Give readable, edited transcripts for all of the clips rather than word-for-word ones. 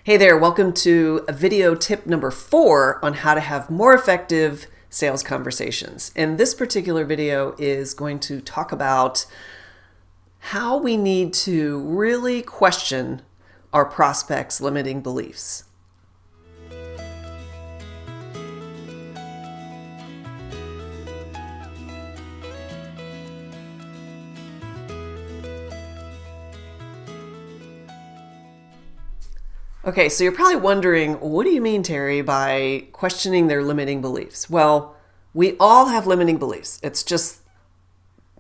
Hey there, welcome to a video tip number 4 on how to have more effective sales conversations. And this particular video is going to talk about how we need to really question our prospects' limiting beliefs. Okay, so you're probably wondering, what do you mean, Terry, by questioning their limiting beliefs? Well, we all have limiting beliefs. It's just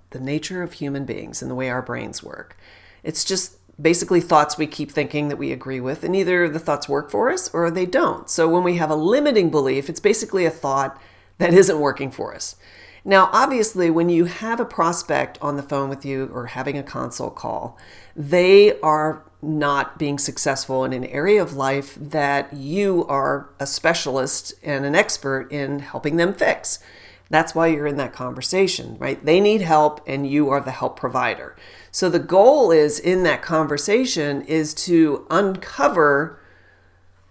the nature of human beings and the way our brains work. It's just basically thoughts we keep thinking that we agree with, and either the thoughts work for us or they don't. So when we have a limiting belief, it's basically a thought that isn't working for us. Now, obviously, when you have a prospect on the phone with you or having a consult call, they are not being successful in an area of life that you are a specialist and an expert in helping them fix. That's why you're in that conversation, right? They need help and you are the help provider. So the goal is in that conversation is to uncover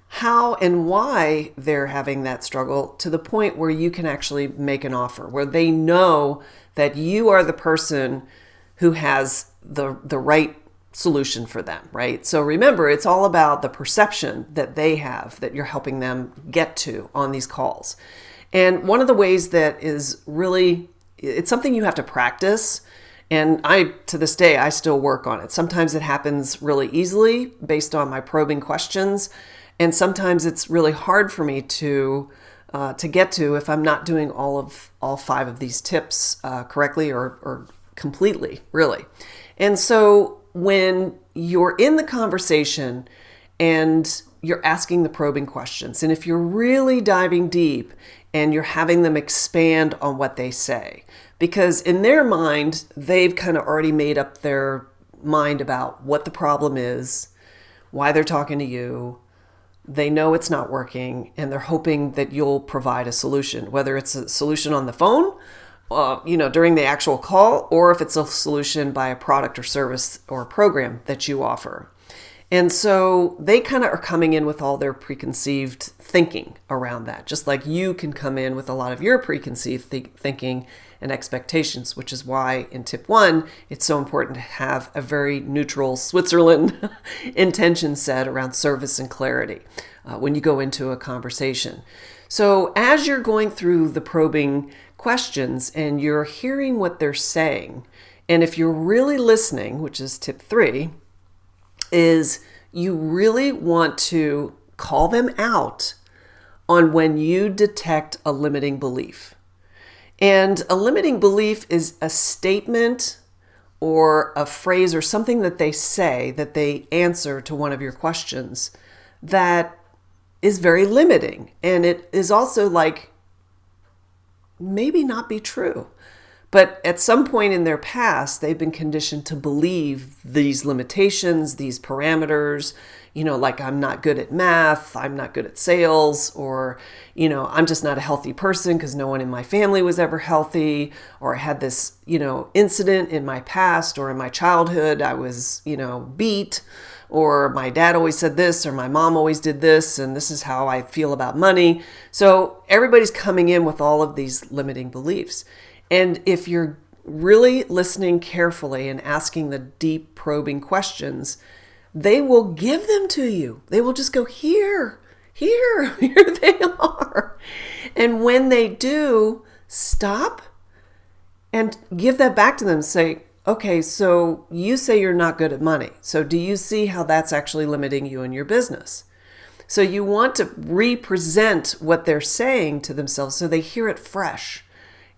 how and why they're having that struggle to the point where you can actually make an offer, where they know that you are the person who has the right solution for them, right? So remember, it's all about the perception that they have that you're helping them get to on these calls. And one of the ways that is really, it's something you have to practice. And to this day, I still work on it. Sometimes it happens really easily based on my probing questions. And sometimes it's really hard for me to get to if I'm not doing all 5 of these tips correctly or completely, really. And so when you're in the conversation and you're asking the probing questions, and if you're really diving deep and you're having them expand on what they say, because in their mind, they've kind of already made up their mind about what the problem is, why they're talking to you. They know it's not working, and they're hoping that you'll provide a solution, whether it's a solution on the phone, during the actual call, or if it's a solution by a product or service or program that you offer. And so they kind of are coming in with all their preconceived thinking around that, just like you can come in with a lot of your preconceived thinking and expectations, which is why in tip 1, it's so important to have a very neutral Switzerland intention set around service and clarity when you go into a conversation. So as you're going through the probing questions and you're hearing what they're saying, and if you're really listening, which is tip 3, is you really want to call them out on when you detect a limiting belief. And a limiting belief is a statement or a phrase or something that they say, that they answer to one of your questions, that is very limiting. And it is also like maybe not be true. But at some point in their past, they've been conditioned to believe these limitations, these parameters, like I'm not good at math, I'm not good at sales, or, I'm just not a healthy person because no one in my family was ever healthy, or I had this, incident in my past or in my childhood, I was, beat, or my dad always said this, or my mom always did this, and this is how I feel about money. So everybody's coming in with all of these limiting beliefs. And if you're really listening carefully and asking the deep probing questions, they will give them to you. They will just go, here they are. And when they do, stop and give that back to them. Say, okay, so you say you're not good at money. So do you see how that's actually limiting you in your business? So you want to represent what they're saying to themselves so they hear it fresh.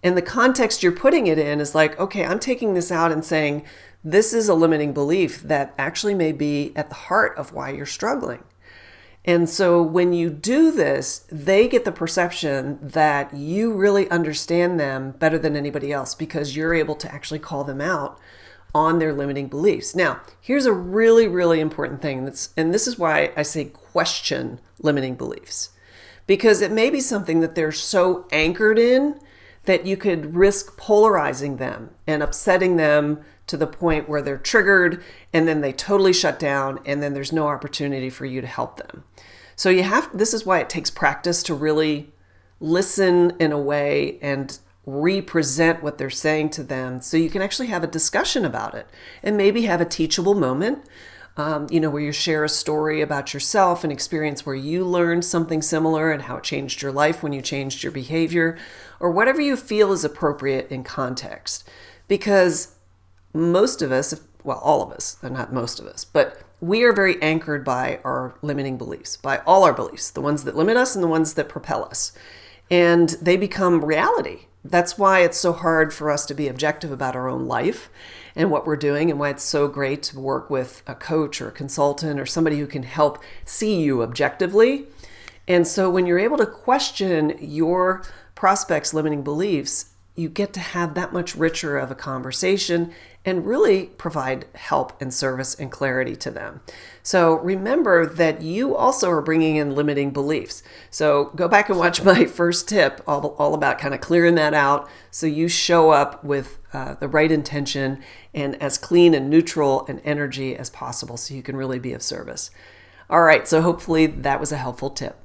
And the context you're putting it in is like, okay, I'm taking this out and saying, this is a limiting belief that actually may be at the heart of why you're struggling. And so when you do this, they get the perception that you really understand them better than anybody else because you're able to actually call them out on their limiting beliefs. Now, here's a really, really important thing. And this is why I say question limiting beliefs, because it may be something that they're so anchored in that you could risk polarizing them and upsetting them to the point where they're triggered and then they totally shut down and then there's no opportunity for you to help them. So this is why it takes practice to really listen in a way and represent what they're saying to them so you can actually have a discussion about it and maybe have a teachable moment, where you share a story about yourself, an experience where you learned something similar and how it changed your life when you changed your behavior, or whatever you feel is appropriate in context. Because most of us, well, all of us, not most of us, but we are very anchored by our limiting beliefs, by all our beliefs, the ones that limit us and the ones that propel us. And they become reality. That's why it's so hard for us to be objective about our own life and what we're doing, and why it's so great to work with a coach or a consultant or somebody who can help see you objectively. And so when you're able to question your prospects' limiting beliefs, you get to have that much richer of a conversation and really provide help and service and clarity to them. So remember that you also are bringing in limiting beliefs. So go back and watch my first tip, all about kind of clearing that out so you show up with the right intention and as clean and neutral an energy as possible so you can really be of service. All right, so hopefully that was a helpful tip.